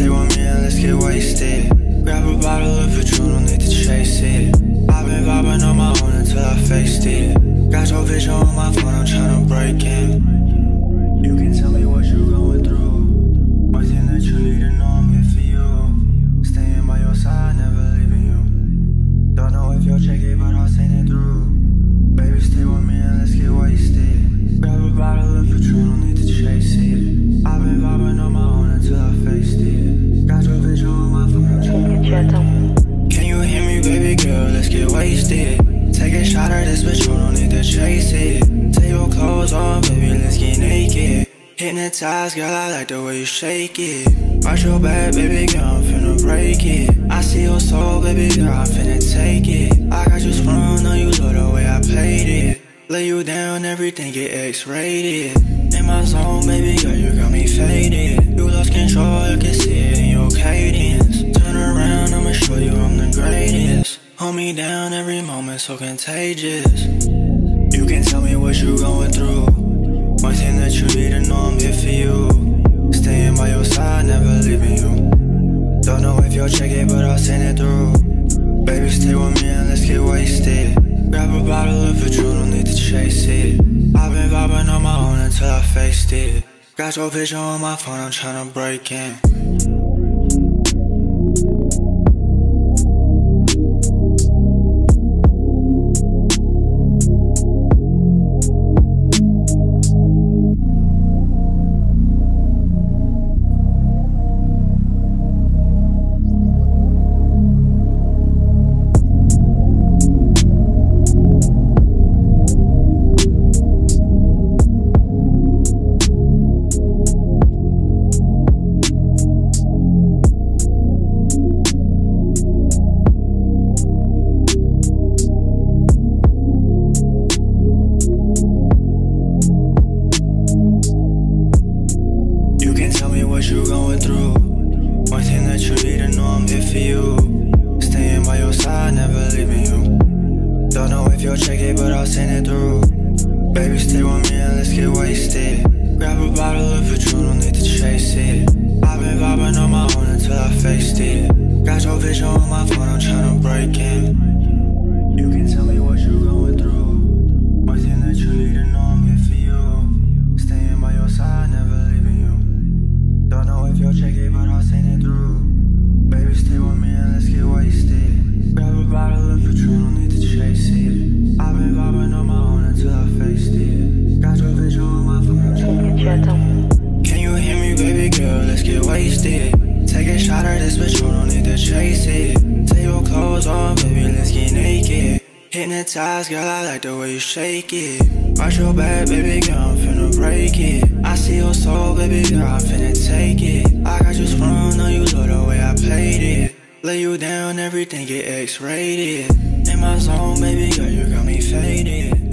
stay with me and let's get wasted. Grab a bottle of Patron, don't need to chase it. I've been vibing on my own until I faced it. Got your vision on my phone, I'm tryna break in. You can tell me what you're going through. One thing that you need to know, I'm here for you. Staying by your side, never leaving you. Don't know if you'll check it, but I'll send it through. Baby, stay with me and let's get wasted. Grab a bottle of Patron, don't need to chase it. I've been vibing on my own until I faced it. Got your vision on my phone, I'm tryna break in. Can you hear me, baby girl? Let's get wasted. Take a shot at this Patron, don't need to chase it. Take your clothes on, baby, let's get naked. Hypnotized, girl, I like the way you shake it. Watch your back, baby girl, I'm finna break it. I see your soul, baby girl, I'm finna take it. I got you sprung on you, love the way I played it. Lay you down, everything get X-rated. In my zone, baby girl, you got me faded. You lost control, you can see it in your cadence. Turn around, I'ma show you I'm the greatest. Hold me down, every moment so contagious. You can tell me what you going through. One thing that you need to know, I'm here for you. Staying by your side, never leaving you. Don't know if you'll check it, but I'll send it through. Baby, stay with me and let's get wasted. Grab a bottle of Patron, don't need to chase it. I've been vibing on my own until I faced it. Got your picture on my phone, I'm tryna break in. You going through. One thing that you need to know, I'm here for you. Staying by your side, never leaving you. Don't know if you'll check it, but I'll send it through. Baby, stay with me and let's get wasted. Grab a bottle of Patron, don't need to chase it. I've been vibing on my own until I faced it. Got your vision on my phone, I'm tryna break in. You can tell me what you going through. One thing that you need to know, I'm here for you. Staying by your side, never leaving you. Don't know if you'll check it, but I'll send it through. Baby, stay with me and let's get wasted. Grab a bottle of Patron, don't need to chase it. I've been vibing on my own until I faced it. Got your vision on my phone, I'm tryna break. Can you hear me, baby girl? Let's get wasted. Take a shot at this Patron, don't need to chase it. Take your clothes on, baby, let's get naked. Hypnotized, girl, I like the way you shake it. Watch your back, baby girl, I'm finna break it. I see your soul, baby girl, I'm finna take it. I got you sprung on you, love the way I played it. Lay you down, everything get X-rated. In my zone, baby girl, you got me faded.